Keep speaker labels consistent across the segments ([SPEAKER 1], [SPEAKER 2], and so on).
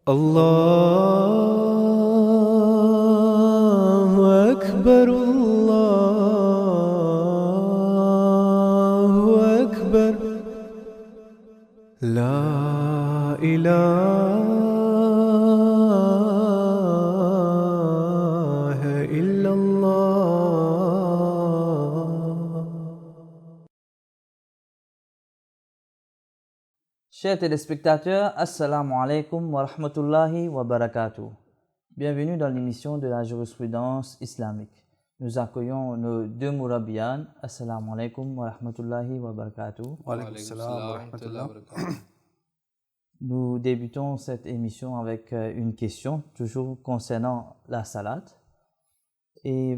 [SPEAKER 1] Allahu Akbar, Allahu Akbar, La ilaha illallah.
[SPEAKER 2] Chers téléspectateurs, Assalamu alaikum wa rahmatullahi wa barakatuh. Bienvenue dans l'émission de la jurisprudence islamique. Nous accueillons nos deux mourabians. Assalamu alaikum wa rahmatullahi wa barakatuh.
[SPEAKER 3] Wa alaykum salam wa rahmatullah.
[SPEAKER 2] Nous débutons cette émission avec une question, toujours concernant la salade. Et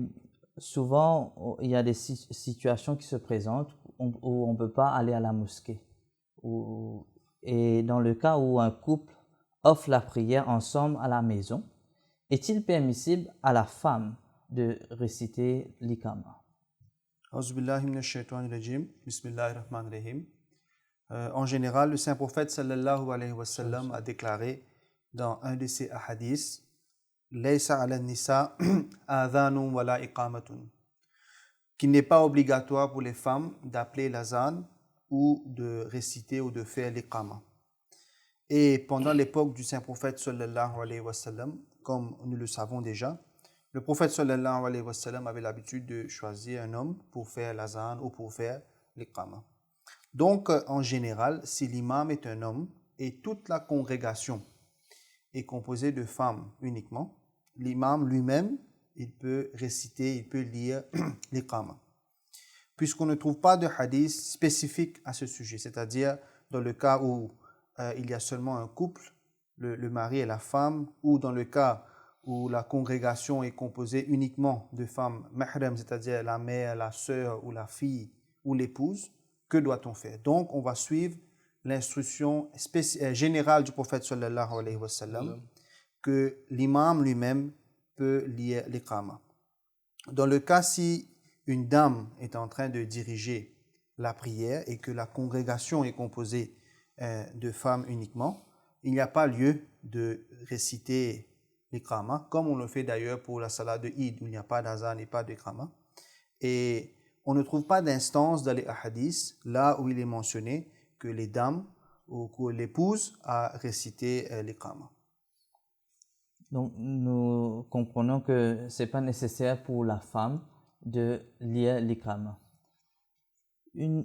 [SPEAKER 2] souvent, il y a des situations qui se présentent où on ne peut pas aller à la mosquée. Et dans le cas où un couple offre la prière ensemble à la maison, est-il permissible à la femme de réciter l'Iqama?
[SPEAKER 3] Auzubillahi minash shaitanir rajim. Bismillahir rahmanir rahim. En général, le saint prophète sallallahu alayhi wa sallam a déclaré dans un de ses hadiths Laysa ala nisa adhanun wala iqamatun, qu'il n'est pas obligatoire pour les femmes d'appeler l'azan ou de réciter ou de faire l'iqama. Et pendant l'époque du saint prophète sallallahu alayhi wa sallam, comme nous le savons déjà, le prophète sallallahu alayhi wa sallam avait l'habitude de choisir un homme pour faire l'azan ou pour faire l'iqama. Donc, en général, si l'imam est un homme et toute la congrégation est composée de femmes uniquement, l'imam lui-même, il peut réciter, il peut lire l'iqama. Puisqu'on ne trouve pas de hadith spécifique à ce sujet, c'est-à-dire dans le cas où il y a seulement un couple, le mari et la femme, ou dans le cas où la congrégation est composée uniquement de femmes mahram, c'est-à-dire la mère, la sœur ou la fille ou l'épouse, que doit-on faire? Donc, on va suivre l'instruction générale du prophète sallallahu alayhi wa sallam, que l'imam lui-même peut lire l'iqama. Dans le cas si une dame est en train de diriger la prière et que la congrégation est composée de femmes uniquement, il n'y a pas lieu de réciter l'iqama, comme on le fait d'ailleurs pour la salat de Eid, où il n'y a pas d'azan et pas d'iqama. Et on ne trouve pas d'instance dans les hadiths là où il est mentionné que les dames ou que l'épouse a récité l'iqama.
[SPEAKER 2] Donc, nous comprenons que ce n'est pas nécessaire pour la femme de lire l'Iqama.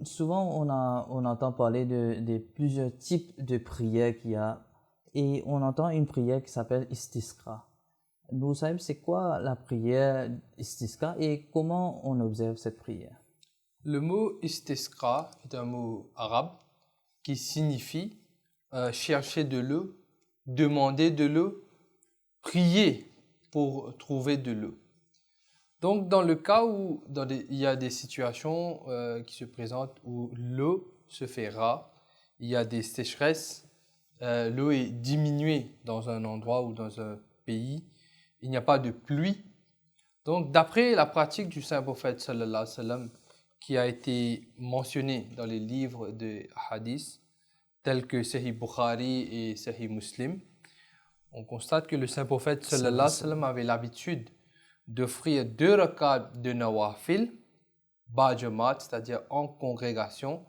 [SPEAKER 2] Souvent, on entend parler de plusieurs types de prières qu'il y a, et on entend une prière qui s'appelle Istisqa. Vous savez, c'est quoi la prière Istisqa et comment on observe cette prière?
[SPEAKER 4] Le mot Istisqa est un mot arabe qui signifie chercher de l'eau, demander de l'eau, prier pour trouver de l'eau. Donc, dans le cas où il y a des situations qui se présentent où l'eau se fait rare, il y a des sécheresses, l'eau est diminuée dans un endroit ou dans un pays, il n'y a pas de pluie. Donc, d'après la pratique du saint prophète sallallahu alayhi wa sallam, qui a été mentionnée dans les livres de hadith, tels que Sahih Bukhari et Sahih Muslim, on constate que le saint prophète sallallahu alayhi wa sallam avait l'habitude d'offrir 2 rakats de nawafil, ba'jamat, c'est-à-dire en congrégation,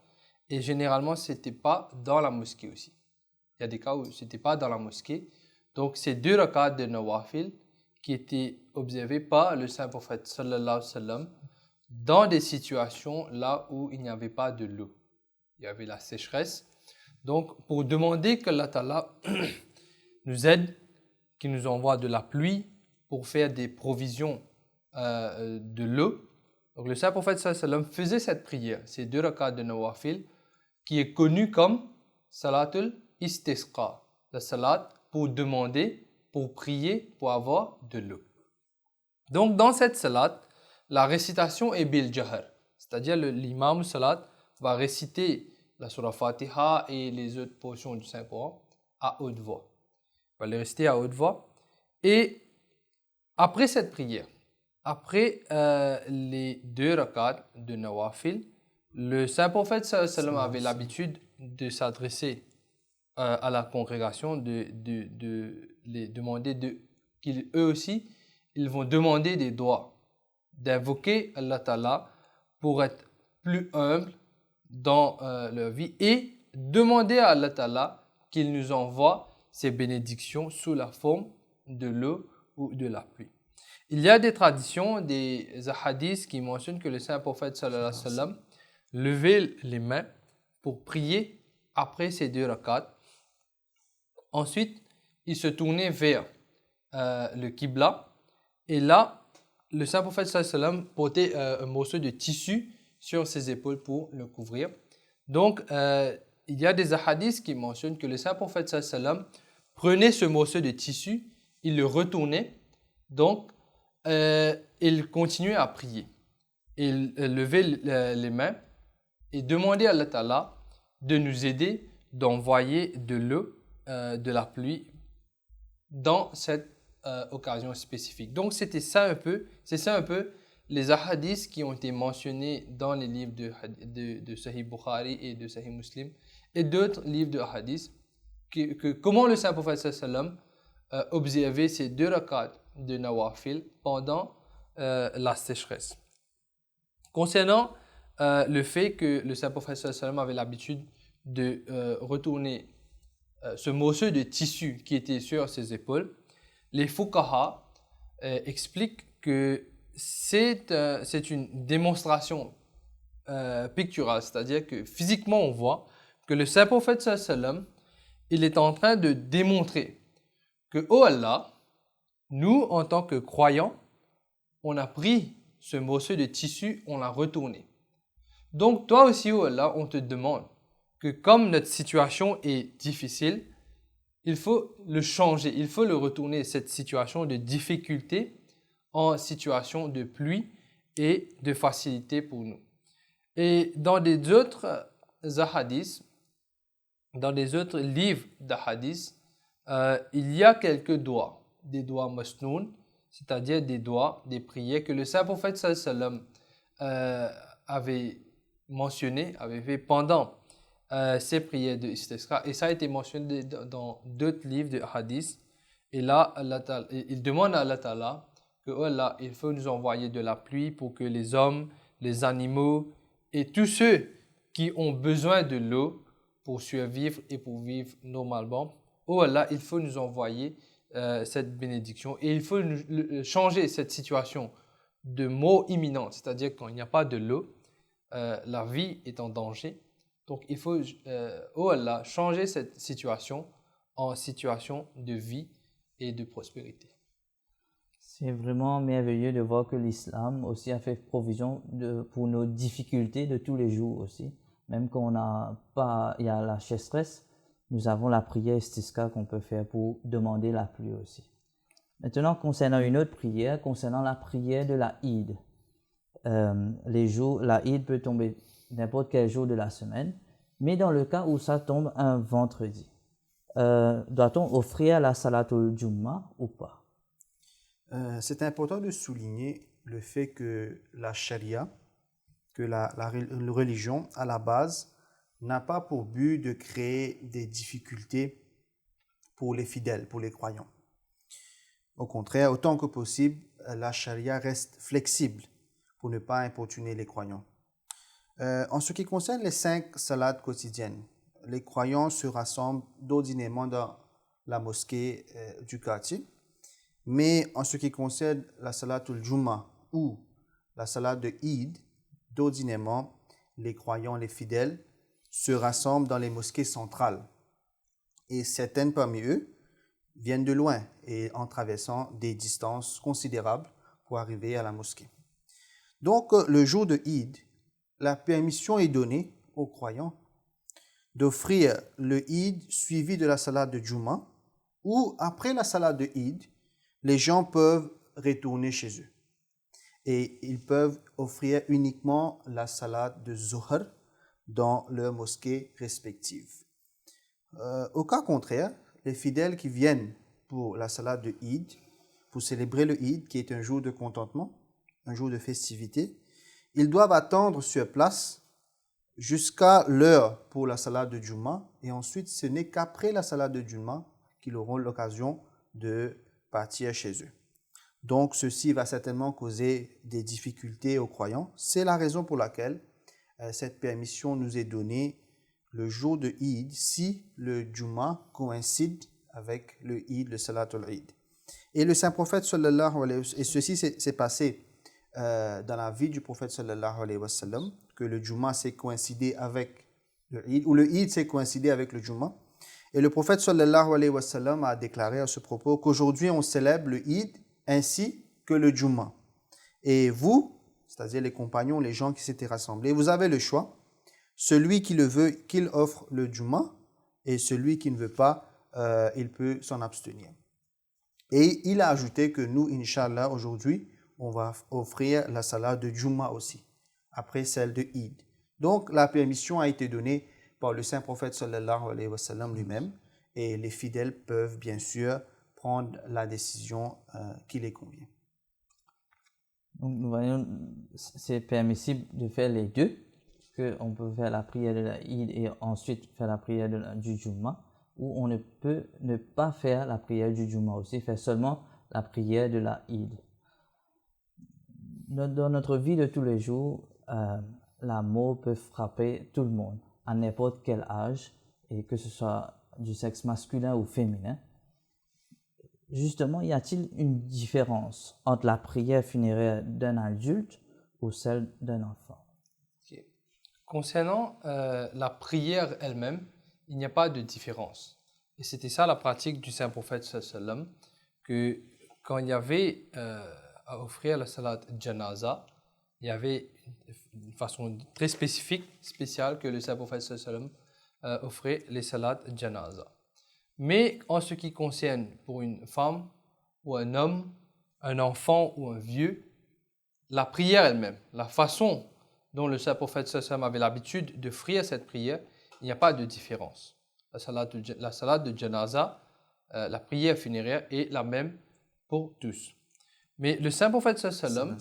[SPEAKER 4] et généralement ce n'était pas dans la mosquée aussi. Il y a des cas où ce n'était pas dans la mosquée, donc ces 2 rakats de nawafil qui étaient observés par le saint prophète sallallahu alayhi wa sallam dans des situations là où il n'y avait pas de l'eau. Il y avait la sécheresse. Donc, pour demander que Allah Ta'ala nous aide, qu'il nous envoie de la pluie pour faire des provisions de l'eau. Donc, le saint prophète sallallahu alayhi wa sallam faisait cette prière, ces 2 rakats de nawafil, qui est connue comme Salatul Istisqa, la salat pour demander, pour prier, pour avoir de l'eau. Donc, dans cette salat, la récitation est bil jahr, c'est-à-dire l'imam salat va réciter la surah Fatiha et les autres portions du Saint-Coran à haute voix. Il va les réciter à haute voix. Et après cette prière, après les 2 rakats de nawafil, le Saint-Prophète sallallahu alayhi wa sallam avait l'habitude de s'adresser à la congrégation de les demander eux aussi, ils vont demander des doigts, d'invoquer Allah Ta'ala pour être plus humble dans leur vie et demander à Allah Ta'ala qu'il nous envoie ses bénédictions sous la forme de l'eau ou de la pluie. Il y a des traditions, des hadiths qui mentionnent que le saint prophète sallallahu alayhi wa sallam levait les mains pour prier après ces 2 rakats. Ensuite, il se tournait vers le Qibla et là, le saint prophète sallallahu alayhi wa sallam portait un morceau de tissu sur ses épaules pour le couvrir. Donc, il y a des hadiths qui mentionnent que le saint prophète sallallahu alayhi wa sallam prenait ce morceau de tissu, il le retournait, donc il continuait à prier. Il levait les mains et demandait à Allah Ta'ala de nous aider d'envoyer de l'eau, de la pluie dans cette occasion spécifique. Donc c'est ça un peu les hadiths qui ont été mentionnés dans les livres de Sahih Bukhari et de Sahih Muslim et d'autres livres de hadiths comment le saint prophète sallallahu observait ces 2 rakats de nawafil pendant la sécheresse. Concernant le fait que le saint prophète sallallahu avait l'habitude de retourner ce morceau de tissu qui était sur ses épaules, les fuqaha expliquent que c'est une démonstration picturale, c'est-à-dire que physiquement on voit que le saint prophète sallallahu il est en train de démontrer que, oh Allah, nous, en tant que croyants, on a pris ce morceau de tissu, on l'a retourné. Donc, toi aussi, oh Allah, on te demande que comme notre situation est difficile, il faut le changer, il faut le retourner, cette situation de difficulté, en situation de pluie et de facilité pour nous. Et dans des autres hadiths, dans les autres livres d'ahadith, il y a quelques doigts, des doigts masnoun, c'est-à-dire des doigts, des prières que le saint prophète sallallahu avait mentionné, avait fait pendant ses prières de istisqa, et ça a été mentionné dans d'autres livres de hadith. Et là, il demande à Allah Ta'ala que oh Allah, il faut nous envoyer de la pluie pour que les hommes, les animaux et tous ceux qui ont besoin de l'eau pour survivre et pour vivre normalement, oh Allah, il faut nous envoyer cette bénédiction et il faut changer cette situation de mort imminente, c'est-à-dire quand il n'y a pas de l'eau, la vie est en danger. Donc il faut, oh Allah, changer cette situation en situation de vie et de prospérité.
[SPEAKER 2] C'est vraiment merveilleux de voir que l'islam aussi a fait provision pour nos difficultés de tous les jours aussi. Même quand il y a la sécheresse, nous avons la prière istisqa qu'on peut faire pour demander la pluie aussi. Maintenant, concernant une autre prière, concernant la prière de la Eid. La Eid peut tomber n'importe quel jour de la semaine, mais dans le cas où ça tombe un vendredi, doit-on offrir la salatul Jumma ou pas?
[SPEAKER 3] C'est important de souligner le fait que la charia, que la religion, à la base, n'a pas pour but de créer des difficultés pour les fidèles, pour les croyants. Au contraire, autant que possible, la charia reste flexible pour ne pas importuner les croyants. En ce qui concerne les 5 salades quotidiennes, les croyants se rassemblent ordinairement dans la mosquée du quartier. Mais en ce qui concerne la salatul Jumma ou la salade de Eid, ordinairement, les croyants, les fidèles, se rassemblent dans les mosquées centrales. Et certaines parmi eux viennent de loin et en traversant des distances considérables pour arriver à la mosquée. Donc, le jour de Eid, la permission est donnée aux croyants d'offrir le Eid suivi de la salade de Jumma ou après la salade de Eid, les gens peuvent retourner chez eux et ils peuvent offrir uniquement la salade de Zuhr dans leurs mosquées respectives. Au cas contraire, les fidèles qui viennent pour la salade de Eid, pour célébrer le Eid, qui est un jour de contentement, un jour de festivité, ils doivent attendre sur place jusqu'à l'heure pour la salade de Juma, et ensuite ce n'est qu'après la salade de Juma qu'ils auront l'occasion de partir chez eux. Donc ceci va certainement causer des difficultés aux croyants. C'est la raison pour laquelle cette permission nous est donnée le jour de Eid, si le Juma coïncide avec le Eid, le Salatul Eid. Et le saint prophète sallallahu alayhi wa sallam, et ceci s'est passé dans la vie du prophète sallallahu alayhi wa sallam, que le Juma s'est coïncidé avec le Eid, ou le Eid s'est coïncidé avec le Juma. Et le prophète sallallahu alayhi wa sallam a déclaré à ce propos qu'aujourd'hui on célèbre le Eid ainsi que le Juma. Et vous, c'est-à-dire les compagnons, les gens qui s'étaient rassemblés, vous avez le choix. Celui qui le veut, qu'il offre le Juma, et celui qui ne veut pas, il peut s'en abstenir. Et il a ajouté que nous, Inch'Allah, aujourd'hui, on va offrir la salade de Juma aussi, après celle de Eid. Donc, la permission a été donnée par le saint prophète sallallahu alayhi wa sallam lui-même, et les fidèles peuvent bien sûr prendre la décision qui les convient.
[SPEAKER 2] Donc, nous voyons, c'est permissible de faire les deux, qu'on peut faire la prière de la Eid et ensuite faire la prière du Juma, ou on ne peut ne pas faire la prière du Juma aussi, faire seulement la prière de la Eid. Dans notre vie de tous les jours, la mort peut frapper tout le monde, à n'importe quel âge, et que ce soit du sexe masculin ou féminin. Justement, y a-t-il une différence entre la prière funéraire d'un adulte ou celle d'un enfant?
[SPEAKER 4] Okay. Concernant la prière elle-même, il n'y a pas de différence. Et c'était ça la pratique du saint prophète sallam, que quand il y avait à offrir la salat janaza, il y avait une façon très spéciale que le saint prophète sallam offrait les salats janaza. Mais en ce qui concerne pour une femme ou un homme, un enfant ou un vieux, la prière elle-même, la façon dont le saint prophète sallam avait l'habitude d'offrir cette prière, il n'y a pas de différence. La salat de janaza, la prière funéraire est la même pour tous. Mais le saint prophète sallam,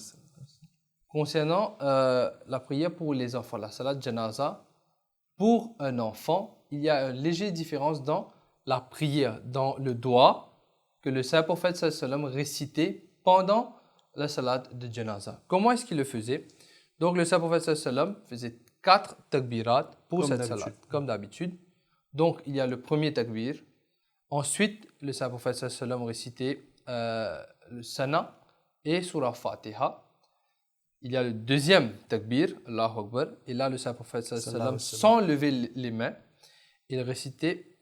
[SPEAKER 4] concernant la prière pour les enfants, la salat janaza, pour un enfant, il y a une légère différence dans la prière, dans le doigt que le saint prophète sallam récitait pendant la salat de janaza. Comment est-ce qu'il le faisait? Donc le saint prophète sallam faisait 4 takbirat pour cette salat, comme d'habitude. Donc il y a le premier takbir. Ensuite, le saint prophète sallam récitait le sana et surah Fatiha. Il y a le deuxième takbir, Allahu Akbar. Et là, le saint prophète sallam, sans lever les mains, il récitait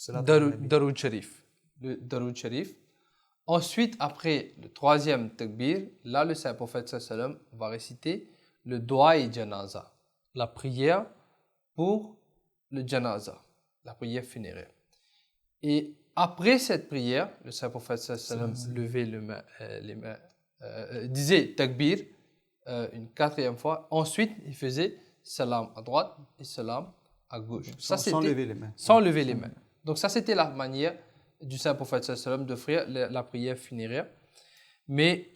[SPEAKER 4] Darud Sharif. Le Darud Sharif. Ensuite, après le troisième takbir, là, le saint prophète sallam va réciter le Dua et Janaza, la prière pour le Janaza, la prière funéraire. Et après cette prière, le saint prophète sallam levait les mains, disait takbir une quatrième fois. Ensuite, il faisait salam à droite et salam à gauche.
[SPEAKER 3] Sans lever les mains.
[SPEAKER 4] Sans lever les mains. Donc ça, c'était la manière du saint prophète sallam d'offrir la prière funéraire. Mais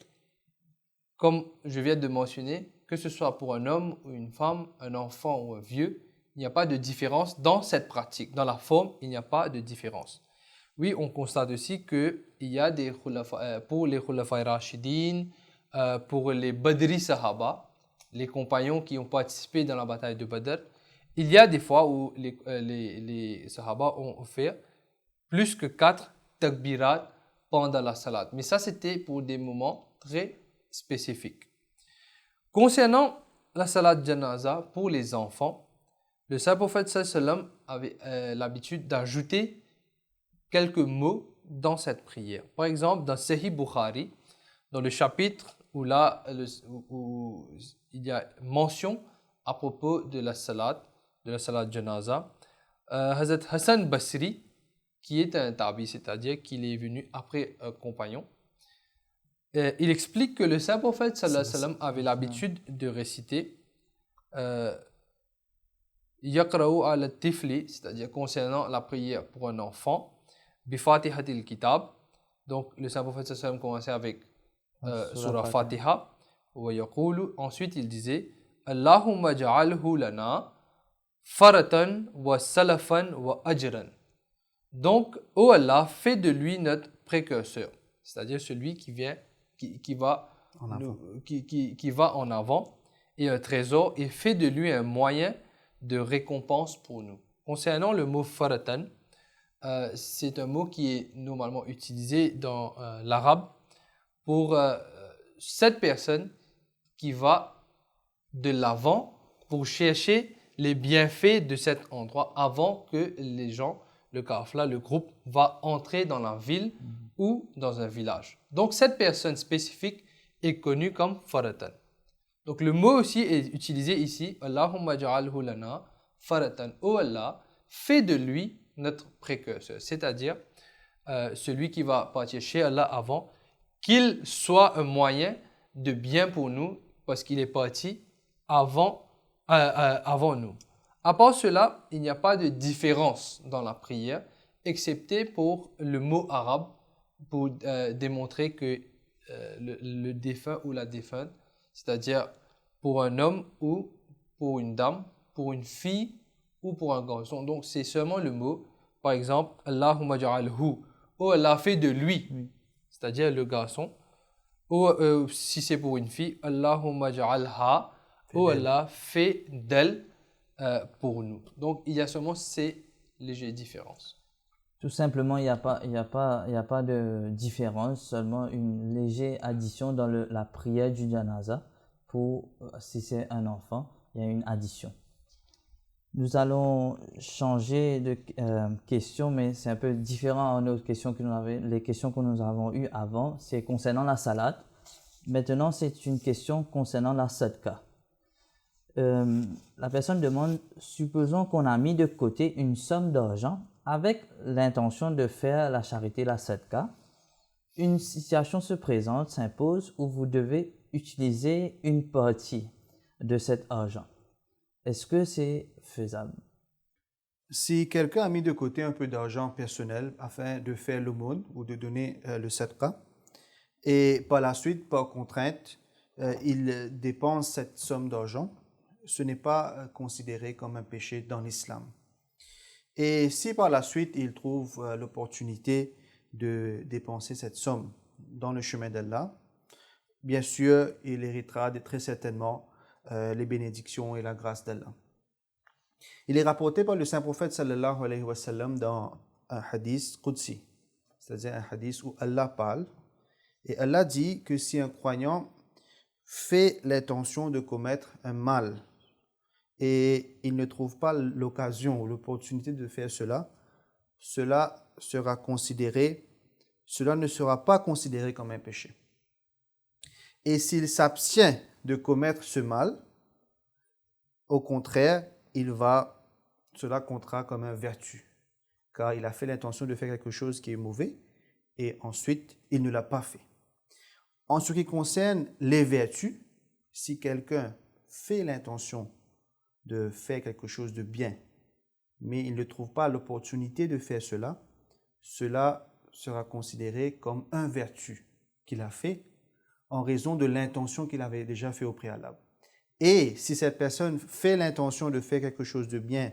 [SPEAKER 4] comme je viens de mentionner, que ce soit pour un homme ou une femme, un enfant ou un vieux, il n'y a pas de différence dans cette pratique. Dans la forme, il n'y a pas de différence. Oui, on constate aussi qu'il y a des pour les Khulafa Rashidin, pour les Badri Sahaba, les compagnons qui ont participé dans la bataille de Badr, il y a des fois où les Sahaba ont offert plus que 4 takbirat pendant la salat. Mais ça, c'était pour des moments très spécifiques. Concernant la salat janaza pour les enfants, le saint prophète sallam avait l'habitude d'ajouter quelques mots dans cette prière. Par exemple, dans Sahih Bukhari, dans le chapitre où il y a mention à propos de la salat janaza, Hazrat Hassan Basri, qui est un tabi, c'est-à-dire qu'il est venu après un compagnon, il explique que le saint prophète sallallahu alayhi wa sallam avait l'habitude de réciter Yaqra'u al-tifli, c'est-à-dire concernant la prière pour un enfant, bi Fatihatil Kitab. Donc le saint prophète sallallahu alayhi wa sallam commençait avec surah Fatiha, wa yaqulu, ensuite il disait Allahumma ja'alhu lana faratan wa salafan wa ajran. Donc, ô Allah, fais de lui notre précurseur, c'est-à-dire celui qui va qui va en avant, et un trésor, et fais de lui un moyen de récompense pour nous. Concernant le mot faratan, c'est un mot qui est normalement utilisé dans l'arabe pour cette personne qui va de l'avant pour chercher les bienfaits de cet endroit avant que les gens, le kafla, le groupe, va entrer dans la ville ou dans un village. Donc cette personne spécifique est connue comme faratan. Donc le mot aussi est utilisé ici, Allahumma ja'alhu lana faratan. Oh Allah, fais de lui notre précurseur, c'est-à-dire celui qui va partir chez Allah avant, qu'il soit un moyen de bien pour nous parce qu'il est parti avant nous. À part cela, il n'y a pas de différence dans la prière, excepté pour le mot arabe, pour démontrer que le défunt ou la défunte, c'est-à-dire pour un homme ou pour une dame, pour une fille ou pour un garçon. Donc c'est seulement le mot, par exemple, Allahumma ja'alhu, oh Allah, fait de lui, c'est-à-dire le garçon. Ou si c'est pour une fille, Allahumma ja'alha, oh Allah, fait d'elle pour nous. Donc il y a seulement ces légères différences.
[SPEAKER 2] Tout simplement, il n'y a pas de différence, seulement une légère addition dans la prière du janaza. Pour, si c'est un enfant, il y a une addition. Nous allons changer de question, mais c'est un peu différent à nos questions les questions que nous avons eues avant. C'est concernant la salade. Maintenant, c'est une question concernant la sadqa. La personne demande, supposons qu'on a mis de côté une somme d'argent avec l'intention de faire la charité, la sadqa. Une situation se présente, s'impose, où vous devez utiliser une partie de cet argent. Est-ce que c'est faisable?
[SPEAKER 3] Si quelqu'un a mis de côté un peu d'argent personnel afin de faire l'aumône ou de donner le sadqa, et par la suite, par contrainte, il dépense cette somme d'argent, ce n'est pas considéré comme un péché dans l'islam. Et si par la suite, il trouve l'opportunité de dépenser cette somme dans le chemin d'Allah, bien sûr, il héritera très certainement les bénédictions et la grâce d'Allah. Il est rapporté par le saint prophète sallallahu alayhi wa sallam dans un hadith qudsi, c'est-à-dire un hadith où Allah parle, et Allah dit que si un croyant fait l'intention de commettre un mal et il ne trouve pas l'occasion ou l'opportunité de faire cela, cela ne sera pas considéré comme un péché. Et s'il s'abstient de commettre ce mal, au contraire, cela comptera comme une vertu, car il a fait l'intention de faire quelque chose qui est mauvais et ensuite il ne l'a pas fait. En ce qui concerne les vertus, si quelqu'un fait l'intention de faire quelque chose de bien, mais il ne trouve pas l'opportunité de faire cela, cela sera considéré comme une vertu qu'il a fait en raison de l'intention qu'il avait déjà fait au préalable. Et si cette personne fait l'intention de faire quelque chose de bien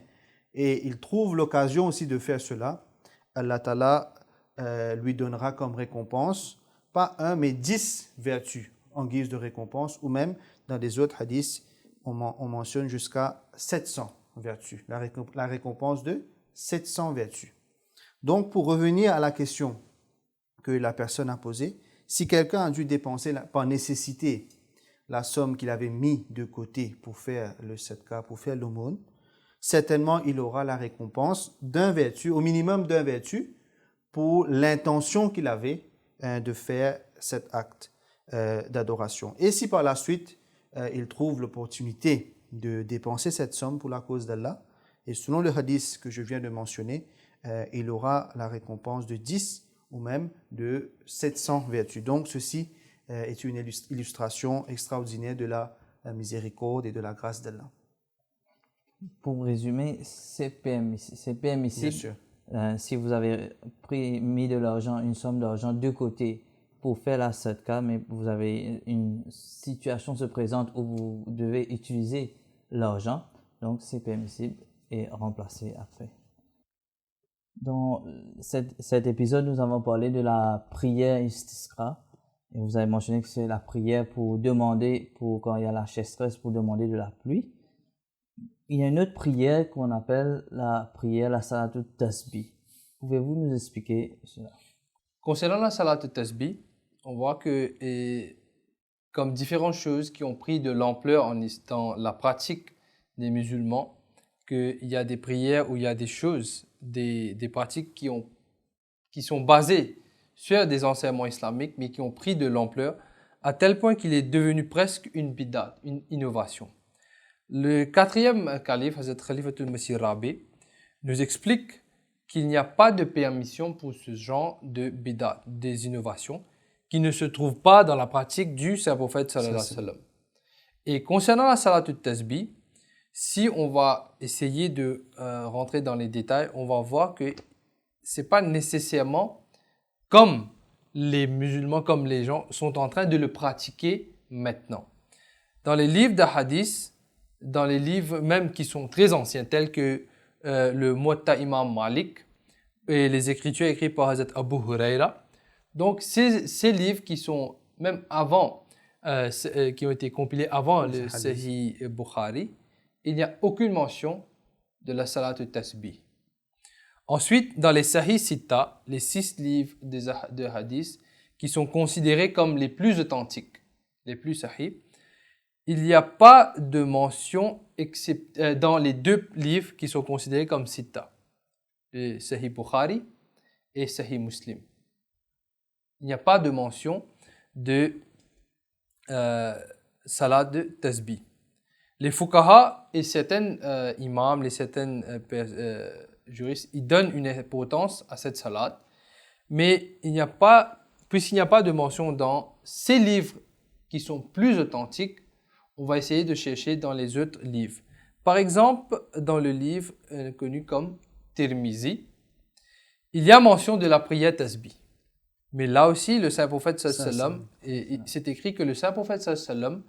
[SPEAKER 3] et il trouve l'occasion aussi de faire cela, Allah Ta'ala lui donnera comme récompense, pas 1 mais 10 vertus en guise de récompense, ou même dans des autres hadiths, on mentionne jusqu'à 700 vertus, la récompense de 700 vertus. Donc pour revenir à la question que la personne a posée, si quelqu'un a dû dépenser par nécessité la somme qu'il avait mis de côté pour faire le sadqa, pour faire l'aumône, certainement il aura la récompense d'un vertu, au minimum d'un vertu, pour l'intention qu'il avait de faire cet acte d'adoration. Et si par la suite, il trouve l'opportunité de dépenser cette somme pour la cause d'Allah, et selon le hadith que je viens de mentionner, il aura la récompense de 10 ou même de 700 vertus. Donc ceci est une illustration extraordinaire de la miséricorde et de la grâce d'Allah.
[SPEAKER 2] Pour résumer, c'est permissible.
[SPEAKER 3] Bien sûr.
[SPEAKER 2] Si vous avez mis de l'argent, une somme d'argent de côté pour faire la sadqa, mais vous avez une situation se présente où vous devez utiliser l'argent, donc c'est permissible et remplacé après. Dans cet épisode, nous avons parlé de la prière istisqa. Et vous avez mentionné que c'est la prière pour demander, pour quand il y a la sécheresse, pour demander de la pluie. Il y a une autre prière qu'on appelle la prière, la salatut tasbih. Pouvez-vous nous expliquer cela?
[SPEAKER 4] Concernant la salatut tasbih, on voit que, comme différentes choses qui ont pris de l'ampleur dans la pratique des musulmans, qu'il y a des prières où il y a des choses, des pratiques qui sont basées sur des enseignements islamiques, mais qui ont pris de l'ampleur, à tel point qu'il est devenu presque une bid'at, une innovation. Le 4e calife, Hazrat Khalifatul Masih Rabi, nous explique qu'il n'y a pas de permission pour ce genre de bid'at, des innovations, qui ne se trouvent pas dans la pratique du Saint-Prophète sallallahu alayhi wa sallam. Et concernant la salatut tasbih, si on va essayer de rentrer dans les détails, on va voir que ce n'est pas nécessairement comme les musulmans, comme les gens sont en train de le pratiquer maintenant. Dans les livres d'ahadith, dans les livres même qui sont très anciens, tels que le Muwatta Imam Malik et les écritures écrites par Hazrat Abu Huraira, donc ces livres qui sont même avant, qui ont été compilés avant le Sahih Bukhari, il n'y a aucune mention de la salatut tasbih. Ensuite, dans les Sahih Sitta, les 6 livres de hadith qui sont considérés comme les plus authentiques, les plus sahih, il n'y a pas de mention dans les 2 livres qui sont considérés comme Sitta, le Sahih Bukhari et Sahih Muslim. Il n'y a pas de mention de salat de tasbih. Les fuqaha et certains imams, les certains juristes, ils donnent une importance à cette salat, mais puisqu'il n'y a pas de mention dans ces livres qui sont plus authentiques, on va essayer de chercher dans les autres livres. Par exemple, dans le livre connu comme Tirmizi, il y a mention de la prière tasbih. Mais là aussi, le Saint-Prophète sallallahu alayhi wa sallam, c'est écrit que le Saint-Prophète sallallahu alayhi wa sallam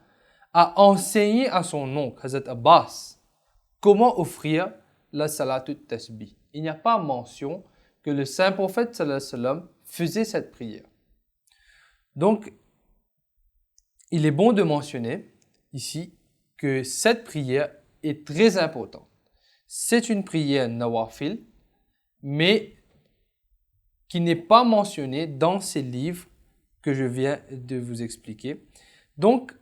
[SPEAKER 4] a enseigné à son oncle, Hazrat Abbas, comment offrir la salatut tasbih. Il n'y a pas mention que le Saint-Prophète sallallahu alayhi wa sallam faisait cette prière. Donc, il est bon de mentionner ici que cette prière est très importante. C'est une prière nawafil, mais qui n'est pas mentionnée dans ces livres que je viens de vous expliquer. Donc,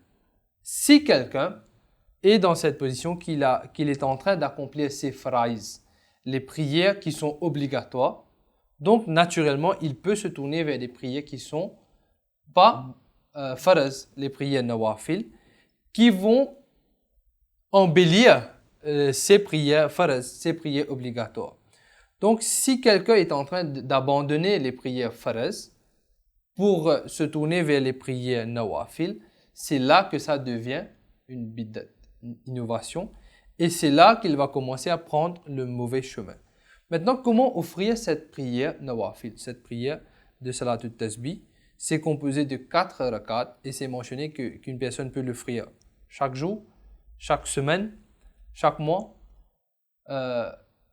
[SPEAKER 4] si quelqu'un est dans cette position qu'il est en train d'accomplir ses fraiz, les prières qui sont obligatoires, donc naturellement, il peut se tourner vers des prières qui ne sont pas faraz, les prières nawafil, qui vont embellir ces prières faraz, ces prières obligatoires. Donc, si quelqu'un est en train d'abandonner les prières faraz pour se tourner vers les prières nawafil, c'est là que ça devient une bid'at, une innovation, et c'est là qu'il va commencer à prendre le mauvais chemin. Maintenant, comment offrir cette prière nawafil, cette prière de salatut tasbih? C'est composé de 4 rakats et c'est mentionné qu'une personne peut l'offrir chaque jour, chaque semaine, chaque mois,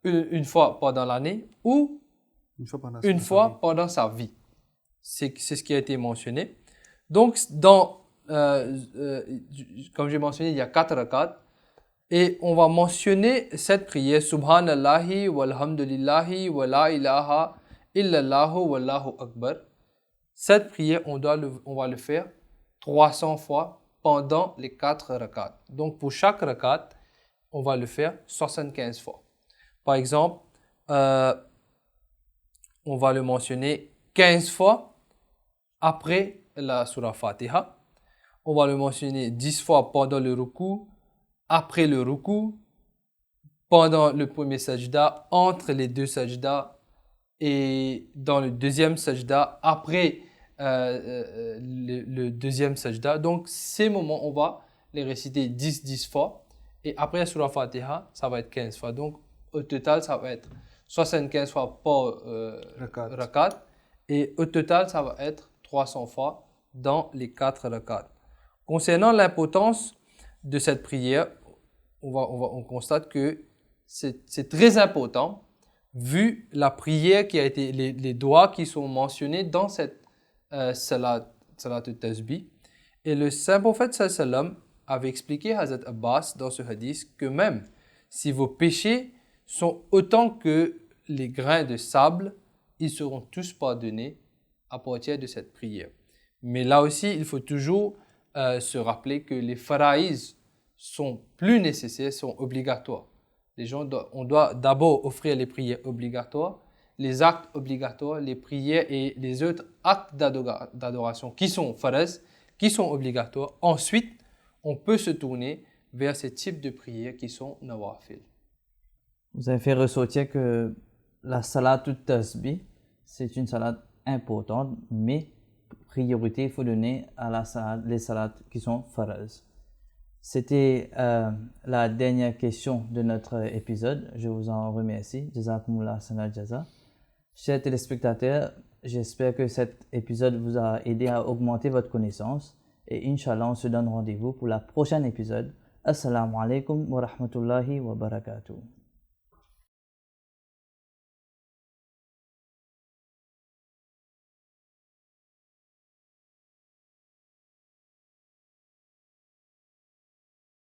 [SPEAKER 4] une fois pendant l'année ou une fois pendant sa vie. C'est ce qui a été mentionné. Donc, comme j'ai mentionné, il y a 4 rakats et on va mentionner cette prière Subhanallahi walhamdulillahi wa la ilaha illallahu wallahu akbar. Cette prière, on va le faire 300 fois pendant les 4 rakats. Donc, pour chaque rakat, on va le faire 75 fois. Par exemple, on va le mentionner 15 fois après la surah Fatiha. On va le mentionner 10 fois pendant le ruku, après le ruku, pendant le premier sajda, entre les 2 sajdas et dans le deuxième sajda, après le deuxième sajda. Donc, ces moments, on va les réciter 10 fois. Et après la surah Fatiha, ça va être 15 fois. Donc, au total, ça va être 75 fois par rakat. Et au total, ça va être 300 fois dans les 4 rakats. Concernant l'importance de cette prière, on constate que c'est très important vu la prière qui a été, les doigts qui sont mentionnés dans cette salat al-tasbih. Et le saint prophète sallam avait expliqué à Hazrat Abbas dans ce hadith que même si vos péchés sont autant que les grains de sable, ils seront tous pardonnés à partir de cette prière. Mais là aussi, il faut toujours se rappeler que les faraïs sont plus nécessaires, sont obligatoires. On doit d'abord offrir les prières obligatoires, les actes obligatoires, les prières et les autres actes d'adoration qui sont faraz, qui sont obligatoires. Ensuite, on peut se tourner vers ces types de prières qui sont nawafil.
[SPEAKER 2] Vous avez fait ressortir que la salat al-tasbih, c'est une salat importante, mais priorité, il faut donner à les salats qui sont faraz. C'était la dernière question de notre épisode. Je vous en remercie. Jazakumullah sanal jaza. Chers téléspectateurs, j'espère que cet épisode vous a aidé à augmenter votre connaissance. Et Inch'Allah, on se donne rendez-vous pour le prochain épisode. Assalamu alaikum wa rahmatullahi wa barakatuh.